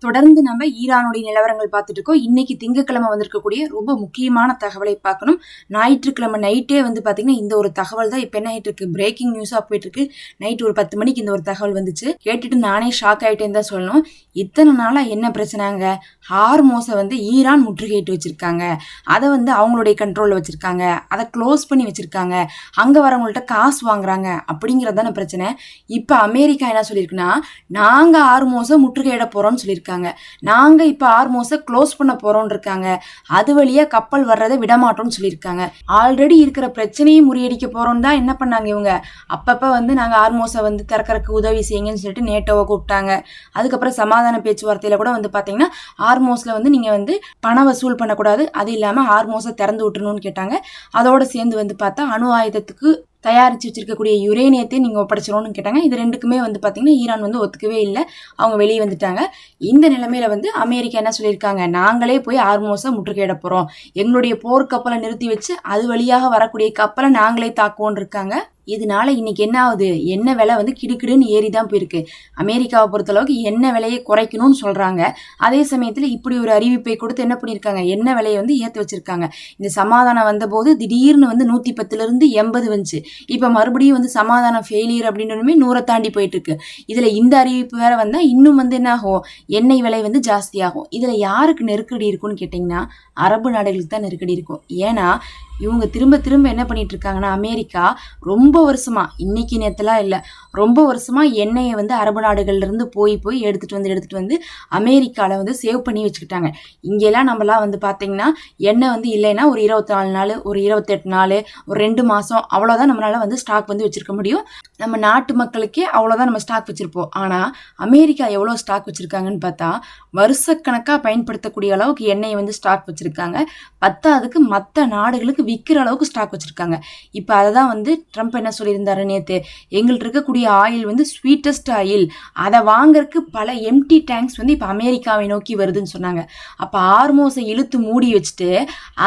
தொடர்ந்து நம்ம ஈரானுடைய நிலவரங்கள் பார்த்துட்டு இருக்கோம். இன்னைக்கு திங்கட்கிழமை வந்திருக்கக்கூடிய ரொம்ப முக்கியமான தகவலை பார்க்கணும். ஞாயிற்றுக்கிழமை நைட்டே வந்து பார்த்தீங்கன்னா இந்த ஒரு தகவல் தான் இப்போ என்ன ஆகிட்டு இருக்கு, பிரேக்கிங் நியூஸாக போயிட்டு இருக்கு. நைட் ஒரு 10 மணிக்கு இந்த ஒரு தகவல் வந்துச்சு. கேட்டுட்டு நானே ஷாக் ஆகிட்டேன்னு தான் சொல்லணும். இத்தனை நாளாக என்ன பிரச்சனைங்க, ஹார்மோஸை வந்து ஈரான் முற்றுகையிட்டு வச்சிருக்காங்க, அதை வந்து அவங்களுடைய கண்ட்ரோலில் வச்சிருக்காங்க, அதை க்ளோஸ் பண்ணி வச்சிருக்காங்க, அங்கே வரவங்கள்ட்ட காசு வாங்குறாங்க அப்படிங்கிறதான பிரச்சனை. இப்போ அமெரிக்கா என்ன சொல்லியிருக்குன்னா, நாங்கள் ஹார்மோஸை முற்றுகையிட போகிறோம்னு சொல்லியிருக்காங்க. நாங்க இப்ப ஹார்மோஸை க்ளோஸ் பண்ண போறோம் இருக்காங்க. அது வழியா கப்பல் வர்றதை விடமாட்டோம்னு சொல்லியிருக்காங்க. ஆல்ரெடி இருக்கிற பிரச்சனையை முறியடிக்க போறோம் தான் என்ன பண்ணாங்க இவங்க. அப்பப்ப வந்து நாங்க ஹார்மோஸை வந்து திறக்கறதுக்கு உதவி செய்யுங்கன்னு சொல்லிட்டு நேட்டோவை கூப்பிட்டாங்க. அதுக்கப்புறம் சமாதான பேச்சுவார்த்தையில கூட வந்து பாத்தீங்கன்னா ஹார்மோஸ்ல வந்து நீங்க வந்து பண வசூல் பண்ணக்கூடாது, அது இல்லாம ஹார்மோஸை திறந்து விட்டுணும்னு கேட்டாங்க. அதோட சேர்ந்து வந்து பார்த்தா அணு ஆயுதத்துக்கு தயாரித்து வச்சிருக்கக்கூடிய யுரேனியத்தை நீங்கள் ஒப்படைச்சிடணும்னு கேட்டாங்க. இது ரெண்டுக்குமே வந்து பார்த்தீங்கன்னா ஈரான் வந்து ஒத்துக்கவே இல்லை, அவங்க வெளியே வந்துட்டாங்க. இந்த நிலைமையில வந்து அமெரிக்கா என்ன சொல்லியிருக்காங்க, நாங்களே போய் ஹார்மோஸை முற்றுகையிட போகிறோம், எங்களுடைய போர்க்கப்பலை நிறுத்தி வச்சு அது வழியாக வரக்கூடிய கப்பலை நாங்களே தாக்குவோன்னு இருக்காங்க. இதனால இன்னைக்கு என்ன ஆகுது, எண்ணெய் விலை வந்து கிடுக்கிடுன்னு ஏறி தான் போயிருக்கு. அமெரிக்காவை பொறுத்தளவுக்கு எண்ணெய் விலையை குறைக்கணும்னு சொல்றாங்க. அதே சமயத்தில் இப்படி ஒரு அறிவிப்பை கொடுத்து என்ன பண்ணியிருக்காங்க, எண்ணெய் விலையை வந்து ஏற்றி வச்சிருக்காங்க. இந்த சமாதானம் வந்தபோது திடீர்னு வந்து 110 80 வந்துச்சு. இப்போ மறுபடியும் வந்து சமாதானம் ஃபெயிலியர் அப்படின்னுமே 100 தாண்டி போயிட்டு இருக்கு. இதுல இந்த அறிவிப்பு வேற வந்தா இன்னும் வந்து என்ன ஆகும், எண்ணெய் விலை வந்து ஜாஸ்தி ஆகும். இதுல யாருக்கு நெருக்கடி இருக்குன்னு கேட்டீங்கன்னா அரபு நாடுகளுக்கு தான் நெருக்கடி இருக்கும். ஏன்னா இவங்க திரும்ப திரும்ப என்ன பண்ணிட்டு இருக்காங்கன்னா, அமெரிக்கா ரொம்ப வருஷமா, இன்னைக்கு நேரத்துலாம் இல்லை, ரொம்ப வருஷமா எண்ணெயை வந்து அரபு நாடுகள்ல இருந்து போய் எடுத்துட்டு வந்து அமெரிக்கால வந்து சேவ் பண்ணி வச்சுக்கிட்டாங்க. இங்கெல்லாம் நம்மலாம் வந்து பாத்தீங்கன்னா எண்ணெய் வந்து இல்லைன்னா ஒரு 24 நாள், ஒரு 28 நாள், ஒரு 2 மாசம் அவ்வளவுதான் நம்மளால வந்து ஸ்டாக் வந்து வச்சிருக்க முடியும். நம்ம நாட்டு மக்களுக்கே அவ்வளவுதான் நம்ம ஸ்டாக் வச்சிருப்போம். ஆனா அமெரிக்கா எவ்வளவு ஸ்டாக் வச்சிருக்காங்கன்னு பார்த்தா வருஷக்கணக்கா பயன்படுத்தக்கூடிய அளவுக்கு எண்ணெயை வந்து ஸ்டாக் வச்சிருக்காங்க. பத்தாவதுக்கு மற்ற நாடுகளுக்கு விற்கிற அளவுக்கு ஸ்டாக் வச்சிருக்காங்க. இப்போ அதை தான் வந்து ட்ரம்ப் என்ன சொல்லியிருந்தாரு நேற்று, எங்கள்கிட்ட இருக்கக்கூடிய ஆயில் வந்து ஸ்வீட்டஸ்ட் ஆயில், அதை வாங்கறதுக்கு பல எம்டி டேங்க்ஸ் வந்து இப்போ அமெரிக்காவை நோக்கி வருதுன்னு சொன்னாங்க. அப்போ ஹார்மோஸை இழுத்து மூடி வச்சுட்டு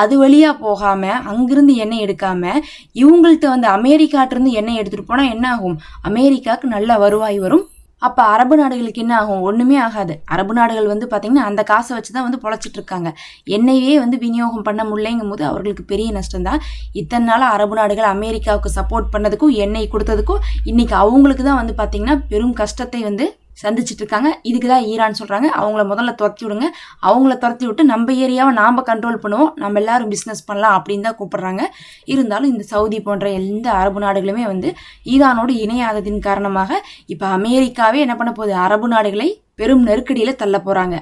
அது வழியா போகாம அங்கிருந்து எண்ணெய் எடுக்காம இவங்கள்ட்ட வந்து அமெரிக்காட்டிருந்து எண்ணெய் எடுத்துட்டு போனா என்ன ஆகும், அமெரிக்காவுக்கு நல்ல வருவாய் வரும். அப்போ அரபு நாடுகளுக்கு என்ன ஆகும், ஒன்றுமே ஆகாது. அரபு நாடுகள் வந்து பார்த்தீங்கன்னா அந்த காசை வச்சு தான் வந்து பொழைச்சிட்டு இருக்காங்க. எண்ணெயே வந்து விநியோகம் பண்ண முடியலைங்கும் போது அவர்களுக்கு பெரிய நஷ்டம் தான். இத்தனை நாள் அரபு நாடுகள் அமெரிக்காவுக்கு சப்போர்ட் பண்ணதுக்கும் எண்ணெய் கொடுத்ததுக்கும் இன்னைக்கு அவங்களுக்கு தான் வந்து பார்த்தீங்கன்னா பெரும் கஷ்டத்தை வந்து சந்திச்சுட்டு இருக்காங்க. இதுக்கு தான் ஈரான் சொல்றாங்க, அவங்கள முதல்ல துரத்தி விடுங்க, அவங்கள துரத்தி விட்டு நம்ம ஏரியாவை நாம கண்ட்ரோல் பண்ணுவோம், நம்ம எல்லாரும் பிஸ்னஸ் பண்ணலாம் அப்படின்னு தான் கூப்பிடுறாங்க. இருந்தாலும் இந்த சவுதி போன்ற எந்த அரபு நாடுகளுமே வந்து ஈரானோடு இணையாததின் காரணமாக இப்போ அமெரிக்காவே என்ன பண்ண போகுது, அரபு நாடுகளை பெரும் நெருக்கடியில தள்ள போறாங்க.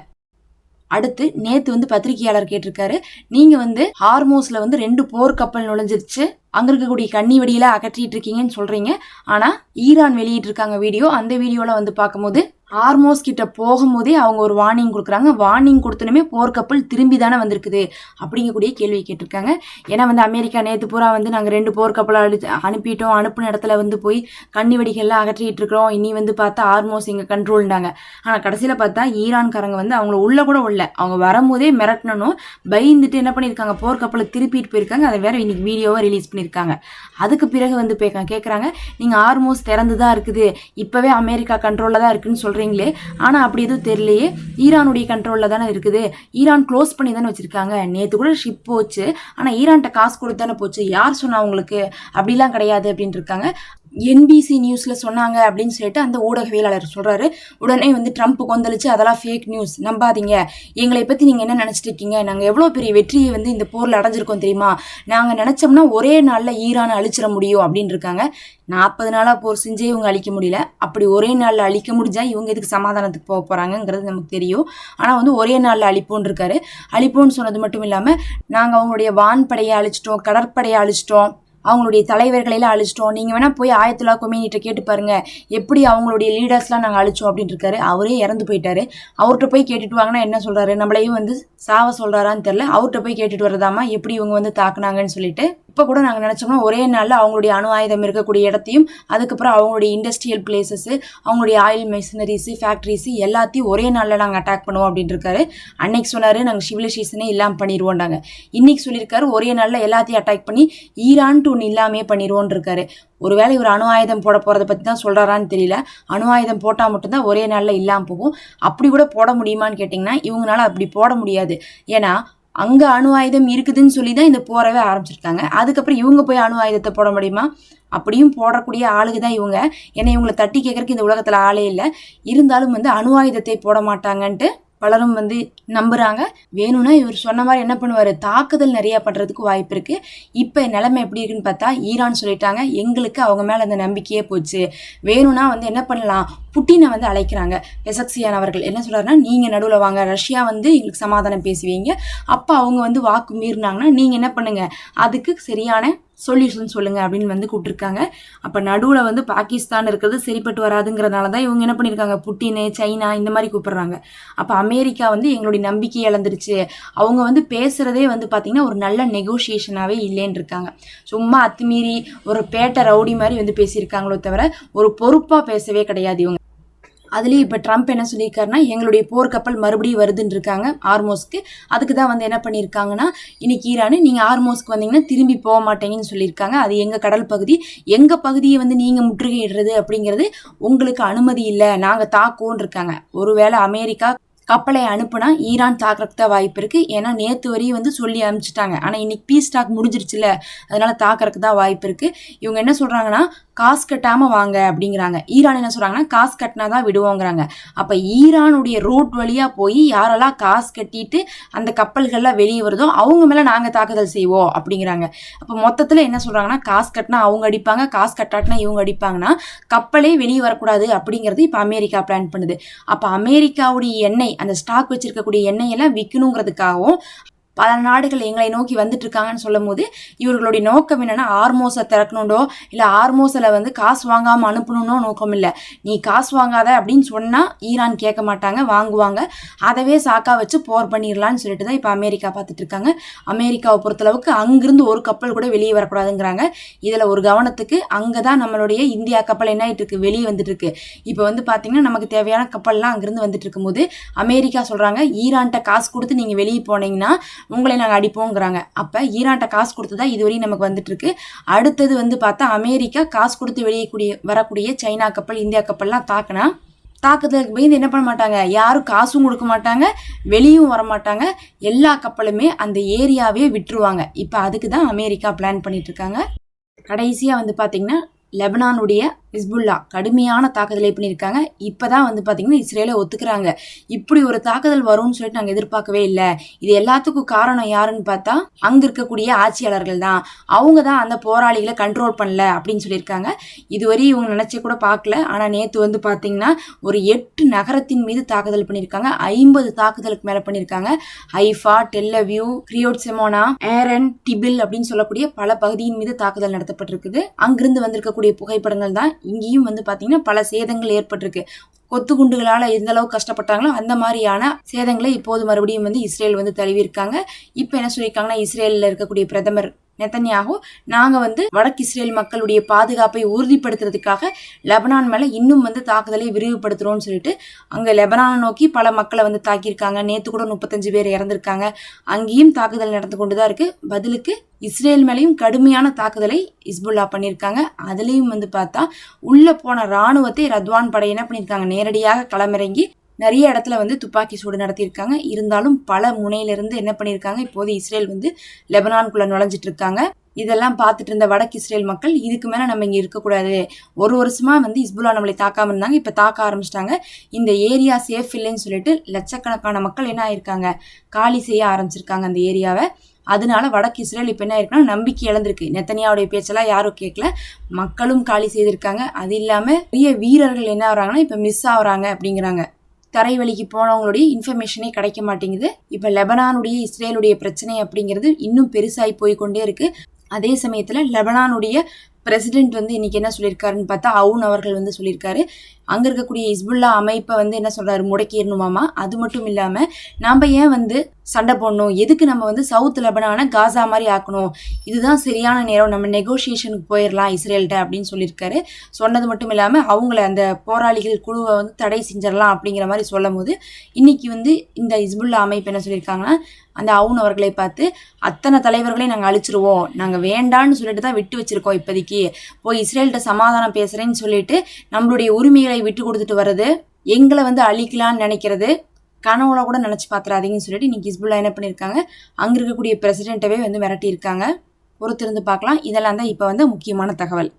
அடுத்து நேத்து வந்து பத்திரிகையாளர் கேட்டிருக்காரு, நீங்க வந்து ஹார்மோஸ்ல வந்து 2 போர்க்கப்பல் நுழைஞ்சிருச்சு, அங்க இருக்கக்கூடிய கன்னி வெடியில அகற்றிட்டு இருக்கீங்கன்னு சொல்றீங்க. ஆனா ஈரான் வெளியிட்டு இருக்காங்க வீடியோ. அந்த வீடியோல வந்து பார்க்கும்போது ஹார்மோஸ் கிட்ட போகும்போதே அவங்க ஒரு வார்னிங் கொடுக்குறாங்க. வார்னிங் கொடுத்தனுமே போர்க்கப்பல் திரும்பி தானே வந்திருக்குது அப்படிங்கக்கூடிய கேள்வி கேட்டிருக்காங்க. ஏன்னா வந்து அமெரிக்கா நேற்று பூரா வந்து நாங்கள் 2 போர்க்கப்பலை அனுப்பிட்டோம், அனுப்பின இடத்துல வந்து போய் கன்னி வெடிகள்லாம் அகற்றிட்டு இருக்கிறோம், இனி வந்து பார்த்தா ஹார்மோஸ் எங்க கண்ட்ரோல்டாங்க. ஆனால் கடைசியில் பார்த்தா ஈரான்காரங்க வந்து அவங்கள உள்ள கூட உள்ள, அவங்க வரும்போதே மிரட்டணும் பயந்துட்டு என்ன பண்ணியிருக்காங்க, போர்க்கப்பலை திருப்பிட்டு போயிருக்காங்க. அதை வேற இன்னைக்கு வீடியோவை ரிலீஸ் பண்ணியிருக்காங்க. அதுக்கு பிறகு வந்து கேட்குறாங்க, நீங்கள் ஹார்மோஸ் திறந்து தான் இருக்குது, இப்போவே அமெரிக்கா கண்ட்ரோலில் தான் இருக்குன்னு சொல்கிறீங்களே, ஆனால் அப்படி எதுவும் தெரியலையே, ஈரானுடைய கண்ட்ரோலில் தானே இருக்குது, ஈரான் க்ளோஸ் பண்ணி தானே வச்சுருக்காங்க, நேற்று கூட ஷிப் போச்சு, ஆனால் ஈரான்கிட்ட காசு கொடுத்து தானே போச்சு, யார் சொன்னா உங்களுக்கு, அப்படிலாம் கிடையாது அப்படின்ட்டு இருக்காங்க. NBC நியூஸ்ல சொன்னாங்க அப்படின்னு சொல்லிட்டு அந்த ஊடகவியலாளர் சொல்றாரு. உடனே வந்து ட்ரம்ப் கொந்தளிச்சு அதெல்லாம் ஃபேக் நியூஸ், நம்பாதீங்க, எங்களை பத்தி நீங்க என்ன நினைச்சிட்டு இருக்கீங்க, நாங்க எவ்வளவு பெரிய வெற்றியை வந்து இந்த போர்ல அடைஞ்சிருக்கோம் தெரியுமா, நாங்க நினைச்சோம்னா ஒரே நாள்ல ஈரானை அழிச்சிட முடியும் அப்படின்னு இருக்காங்க. 40 நாளா போர் செஞ்சே இவங்க அழிக்க முடியல, அப்படி ஒரே நாள்ல அழிக்க முடிஞ்சா இவங்க எதுக்கு சமாதானத்துக்கு போக போறாங்கிறது நமக்கு தெரியும். ஆனா வந்து ஒரே நாள்ல அழிப்போன்னு இருக்காரு. அழிப்போன்னு சொன்னது மட்டும் இல்லாம நாங்க அவங்களுடைய வான்படையை அழிச்சிட்டோம், கடற்படையை அழிச்சிட்டோம், அவங்களுடைய தலைவர்களையெல்லாம் அழிச்சிட்டோம், நீங்க வேணா போய் ஆயத்துல்லா கொமேனிட்ட கேட்டு பாருங்க எப்படி அவங்களுடைய லீடர்ஸ்லாம் நாங்கள் அழிச்சோம் அப்படின்னு இருக்காரு. அவரே இறந்து போயிட்டாரு. அவர்கிட்ட போய் கேட்டுட்டு வாங்கன்னா என்ன சொல்றாரு, நம்மளையும் வந்து சாவ சொல்றாரான்னு தெரியல. அவர்கிட்ட போய் கேட்டுட்டு வரதாமா எப்படி இவங்க வந்து தாக்குனாங்கன்னு சொல்லிட்டு. இப்போ கூட நாங்கள் நினச்சோம்னா ஒரே நாளில் அவங்களுடைய அணு ஆயுதம் இருக்கக்கூடிய இடத்தையும் அதுக்கப்புறம் அவங்களுடைய இண்டஸ்ட்ரியல் பிளேசஸ், அவங்களுடைய ஆயில் மெஷினரிஸ், ஃபேக்ட்ரிஸ் எல்லாத்தையும் ஒரே நாளில் நாங்கள் அட்டாக் பண்ணுவோம் அப்படின்னு இருக்காரு. அன்னைக்கு சொன்னார் நாங்கள் சிவிலைசேஷனே இல்லாமல் பண்ணிடுவோம்டாங்க. இன்னைக்கு சொல்லியிருக்காரு ஒரே நாளில் எல்லாத்தையும் அட்டாக் பண்ணி ஈரான்ட்டு ஒன்று இல்லாமே பண்ணிடுவோன்னு இருக்காரு. ஒருவேளை இவர் அணு ஆயுதம் போட போகிறத பற்றி தான் சொல்கிறாரான்னு தெரியல. அணு ஆயுதம் போட்டால் மட்டும்தான் ஒரே நாளில் இல்லாமல் போகும். அப்படி கூட போட முடியுமான்னு கேட்டிங்கன்னா இவங்களால அப்படி போட முடியாது. ஏன்னா அங்கே அணு ஆயுதம் இருக்குதுன்னு சொல்லி தான் இந்த போறவே ஆரம்பிச்சிருக்காங்க. அதுக்கப்புறம் இவங்க போய் அணு ஆயுதத்தை போட முடியுமா? அப்படியும் போடக்கூடிய ஆளுக தான் இவங்க. ஏன்னா இவங்களை தட்டி கேட்கறதுக்கு இந்த உலகத்தில் ஆளே இல்லை. இருந்தாலும் அணு ஆயுதத்தை போட மாட்டாங்கன்ட்டு பலரும் நம்புறாங்க. வேணும்னா இவர் சொன்ன மாதிரி என்ன பண்ணுவார், தாக்குதல் நிறைய பண்ணுறதுக்கு வாய்ப்பு இருக்குது. இப்போ நிலைமை எப்படி இருக்குன்னு பார்த்தா ஈரான் சொல்லிட்டாங்க எங்களுக்கு அவங்க மேலே அந்த நம்பிக்கையே போச்சு. வேணும்னா என்ன பண்ணலாம், புட்டினை அழைக்கிறாங்க. பெசக்சியான் அவர்கள் என்ன சொல்கிறாருன்னா, நீங்கள் நடுவில் வாங்க, ரஷ்யா எங்களுக்கு சமாதானம் பேசுவீங்க. அப்போ அவங்க வாக்கு மீறினாங்கன்னா நீங்கள் என்ன பண்ணுங்க, அதுக்கு சரியான சொல்யூஷன் சொல்லுங்க அப்படின்னு கூப்பிட்டுருக்காங்க. அப்போ நடுவில் பாகிஸ்தான் இருக்கிறது சரிப்பட்டு வராதுங்கிறதுனால தான் இவங்க என்ன பண்ணியிருக்காங்க, புட்டின், சைனா இந்த மாதிரி கூப்பிடுறாங்க. அப்போ அமெரிக்கா எங்களுடைய நம்பிக்கை இழந்துருச்சு. அவங்க பேசுகிறதே பார்த்தீங்கன்னா ஒரு நல்ல நெகோசியேஷனாகவே இல்லைன்னு இருக்காங்க. சும்மா அத்துமீறி ஒரு பேட்டை ரவுடி மாதிரி பேசியிருக்காங்களோ தவிர ஒரு பொறுப்பாக பேசவே கிடையாது இவங்க. அதுலேயும் இப்போ ட்ரம்ப் என்ன சொல்லியிருக்காருன்னா, எங்களுடைய போர்க்கப்பல் மறுபடியும் வருதுன்னு இருக்காங்க ஆர்மோஸ்க்கு. அதுக்கு தான் என்ன பண்ணியிருக்காங்கன்னா, இன்னைக்கு ஈரானு நீங்கள் ஆர்மோஸ்க்கு வந்தீங்கன்னா திரும்பி போக மாட்டேங்கன்னு சொல்லியிருக்காங்க. அது எங்கள் கடல் பகுதி, எங்கள் பகுதியை நீங்கள் முற்றுகையிடுறது அப்படிங்கிறது உங்களுக்கு அனுமதி இல்லை, நாங்கள் தாக்குவோன்னு இருக்காங்க. ஒருவேளை அமெரிக்கா கப்பலை அனுப்புனா ஈரான் தாக்குறதுக்கு தான் வாய்ப்பு இருக்குது. ஏன்னா நேற்று வரையும் சொல்லி அனுப்பிச்சிட்டாங்க. ஆனால் இன்னைக்கு பீஸ் டாக் முடிஞ்சிருச்சுல, அதனால தாக்குறதுக்கு தான் வாய்ப்பு இருக்குது. இவங்க என்ன சொல்கிறாங்கன்னா, காசு கட்டாமல் வாங்க அப்படிங்கிறாங்க. ஈரான் என்ன சொல்கிறாங்கன்னா, காசு கட்டினா தான் விடுவோங்கிறாங்க. அப்போ ஈரானுடைய ரோட் வழியாக போய் யாரெல்லாம் காசு கட்டிட்டு அந்த கப்பல்கள்லாம் வெளியே வருதோ அவங்க மேலே நாங்கள் தாக்குதல் செய்வோம் அப்படிங்கிறாங்க. அப்போ மொத்தத்தில் என்ன சொல்கிறாங்கன்னா, காசு கட்டினா அவங்க அடிப்பாங்க, காசு கட்டாட்டினா இவங்க அடிப்பாங்கன்னா கப்பலே வெளியே வரக்கூடாது அப்படிங்கிறது இப்போ அமெரிக்கா பிளான் பண்ணுது. அப்போ அமெரிக்காவுடைய எண்ணெய், அந்த ஸ்டாக் வச்சிருக்கக்கூடிய எண்ணெயெல்லாம் விற்கணுங்கிறதுக்காகவும் பல நாடுகள் எங்களை நோக்கி வந்துட்டு இருக்காங்கன்னு சொல்லும் போது இவர்களுடைய நோக்கம் என்னன்னா, ஆர்மோஸை திறக்கணுண்டோ இல்லை ஆர்மோஸில் காசு வாங்காமல் அனுப்பணுன்னோ நோக்கம் இல்லை. நீ காசு வாங்காத அப்படின்னு சொன்னால் ஈரான் கேட்க மாட்டாங்க, வாங்குவாங்க. அதவே சாக்கா வச்சு போர் பண்ணிடலான்னு சொல்லிட்டு தான் இப்போ அமெரிக்கா பார்த்துட்டு இருக்காங்க. அமெரிக்காவை பொறுத்தளவுக்கு அங்கிருந்து ஒரு கப்பல் கூட வெளியே வரக்கூடாதுங்கிறாங்க. இதில் ஒரு கவனத்துக்கு அங்கே தான் நம்மளுடைய இந்தியா கப்பல் என்ன ஆகிட்டு இருக்கு, வெளியே வந்துட்டு இருக்கு. இப்போ பார்த்தீங்கன்னா நமக்கு தேவையான கப்பல்லாம் அங்கிருந்து வந்துட்டு இருக்கும்போது அமெரிக்கா சொல்கிறாங்க, ஈரான்கிட்ட காசு கொடுத்து நீங்கள் வெளியே போனீங்கன்னா உங்களை நாங்கள் அடிப்போங்கிறாங்க. அப்போ ஈரான்கிட்ட காசு கொடுத்து தான் இதுவரையும் நமக்கு வந்துட்டு இருக்கு. அடுத்தது பார்த்தா அமெரிக்கா காசு கொடுத்து வெளியே வரக்கூடிய சைனா கப்பல், இந்தியா கப்பல்லாம் தாக்குதலுக்கு பயந்து என்ன பண்ண மாட்டாங்க, யாரும் காசும் கொடுக்க மாட்டாங்க, வெளியும் வர மாட்டாங்க, எல்லா கப்பலுமே அந்த ஏரியாவே விட்டுருவாங்க. இப்போ அதுக்கு தான் அமெரிக்கா பிளான் பண்ணிட்டு இருக்காங்க. கடைசியாக பார்த்தீங்கன்னா லெபனானுடைய ஹிஸ்புல்லா கடுமையான தாக்குதலை பண்ணியிருக்காங்க. இப்போ தான் பார்த்தீங்கன்னா இஸ்ரேலை ஒத்துக்கிறாங்க. இப்படி ஒரு தாக்குதல் வரும்னு சொல்லிட்டு நாங்கள் எதிர்பார்க்கவே இல்லை. இது எல்லாத்துக்கும் காரணம் யாருன்னு பார்த்தா அங்கே இருக்கக்கூடிய ஆட்சியாளர்கள் தான். அவங்க தான் அந்த போராளிகளை கண்ட்ரோல் பண்ணல அப்படின்னு சொல்லியிருக்காங்க. இதுவரை இவங்க நினச்சி கூட பார்க்கல. ஆனால் நேற்று பார்த்தீங்கன்னா ஒரு 8 நகரத்தின் மீது தாக்குதல் பண்ணியிருக்காங்க. 50 தாக்குதலுக்கு மேலே பண்ணியிருக்காங்க. ஹைஃபா, டெல்லவியூ, கிரியோட் செமோனா, ஏரன், டிபில் அப்படின்னு சொல்லக்கூடிய பல பகுதியின் மீது தாக்குதல் நடத்தப்பட்டிருக்குது. அங்கிருந்து வந்திருக்கக்கூடிய புகைப்படங்கள் தான். இங்கேயும் பார்த்தீங்கன்னா பல சேதங்கள் ஏற்பட்டிருக்கு. கொத்து குண்டுகளால் எந்த அளவுக்கு கஷ்டப்பட்டாங்களோ அந்த மாதிரியான சேதங்களை இப்போது மறுபடியும் இஸ்ரேல் தழுவிருக்காங்க. இப்போ என்ன சொல்லியிருக்காங்கன்னா, இஸ்ரேலில் இருக்கக்கூடிய பிரதமர் நெத்தன்யாகு, நாங்கள் வடக்கு இஸ்ரேல் மக்களுடைய பாதுகாப்பை உறுதிப்படுத்துறதுக்காக லெபனான் மேலே இன்னும் தாக்குதலை விரிவுபடுத்துகிறோம்னு சொல்லிட்டு அங்கே லெபனானை நோக்கி பல மக்களை தாக்கியிருக்காங்க. நேற்று கூட 35 பேர் இறந்திருக்காங்க. அங்கேயும் தாக்குதல் நடந்து கொண்டு தான் இருக்குது. பதிலுக்கு இஸ்ரேல் மேலேயும் கடுமையான தாக்குதலை ஹிஸ்புல்லா பண்ணியிருக்காங்க. அதுலேயும் பார்த்தா உள்ளே போன இராணுவத்தை ரத்வான் படை என்ன பண்ணியிருக்காங்க, நேரடியாக களமிறங்கி நிறைய இடத்துல துப்பாக்கி சூடு நடத்தியிருக்காங்க. இருந்தாலும் பல முனையிலிருந்து என்ன பண்ணியிருக்காங்க, இப்போது இஸ்ரேல் லெபனானுக்குள்ள நுழைஞ்சிட்டு இருக்காங்க. இதெல்லாம் பார்த்துட்டு இருந்த வடக்கு இஸ்ரேல் மக்கள் இதுக்கு மேலே நம்ம இங்கே இருக்கக்கூடாது, ஒரு வருஷமா ஹிஸ்புல்லா நம்மளை தாக்காமல் இருந்தாங்க, இப்போ தாக்க ஆரம்பிச்சிட்டாங்க, இந்த ஏரியா சேஃப் இல்லைன்னு சொல்லிட்டு லட்சக்கணக்கான மக்கள் என்ன ஆயிருக்காங்க, காலி செய்ய ஆரம்பிச்சிருக்காங்க அந்த ஏரியாவை. அதனால வடக்கு இஸ்ரேல் இப்போ என்ன இருக்குன்னா நம்பிக்கை இழந்திருக்கு. நெத்தனியாவுடைய பேச்செல்லாம் யாரும் கேட்கல, மக்களும் காலி செய்திருக்காங்க. அது இல்லாமல் பெரிய வீரர்கள் என்ன ஆகுறாங்கன்னா இப்போ மிஸ் ஆகுறாங்க அப்படிங்கிறாங்க. தரைவழிக்கு போனவங்களுடைய இன்ஃபர்மேஷனே கிடைக்க மாட்டேங்குது. இப்போ லெபனானுடைய இஸ்ரேலுடைய பிரச்சனை அப்படிங்கிறது இன்னும் பெருசாகி போய்கொண்டே இருக்கு. அதே சமயத்தில் லெபனானுடைய பிரசிடென்ட் வந்து இன்னைக்கு என்ன சொல்லியிருக்காருன்னு பார்த்தா அவுன் அவர்கள் வந்து சொல்லியிருக்காரு, அங்கே இருக்கக்கூடிய ஹிஸ்புல்லா அமைப்பை வந்து என்ன சொல்றாரு, முடக்கிடணுமாமா. அது மட்டும் இல்லாமல் நாம் ஏன் வந்து சண்டை போடணும், எதுக்கு நம்ம வந்து சவுத் லெபனானை காசா மாதிரி ஆக்கணும், இதுதான் சரியான நேரம், நம்ம நெகோசியேஷனுக்கு போயிடலாம் இஸ்ரேல்கிட்ட அப்படின்னு சொல்லியிருக்காரு. சொன்னது மட்டும் இல்லாமல் அவங்கள அந்த போராளிகள் குழுவை வந்து தடை செஞ்சிடலாம் அப்படிங்கிற மாதிரி சொல்லும் போது இன்னைக்கு வந்து இந்த ஹிஸ்புல்லா அமைப்பு என்ன சொல்லியிருக்காங்கன்னா, அந்த அவுன் அவர்களை பார்த்து அத்தனை தலைவர்களையும் நாங்கள் அழிச்சிருவோம், நாங்கள் வேண்டான்னு சொல்லிட்டு தான் விட்டு வச்சிருக்கோம், இப்போதைக்கு போய் இஸ்ரேல்கிட்ட சமாதானம் பேசுகிறேன்னு சொல்லிட்டு நம்மளுடைய உரிமைகளை விட்டு கொடுத்துட்டு வர்றது, எங்களை வந்து அழிக்கலான்னு நினைக்கிறது கனவுல கூட நினச்சி பார்த்துறாதீங்கன்னு சொல்லிட்டு இன்னைக்கு ஹிஸ்புல்லா என்ன பண்ணியிருக்காங்க, அங்கே இருக்கக்கூடிய பிரசிடென்ட்டவே வந்து மிரட்டியிருக்காங்க. பொறுத்திருந்து பார்க்கலாம். இதெல்லாம் தான் இப்போ வந்து முக்கியமான தகவல்.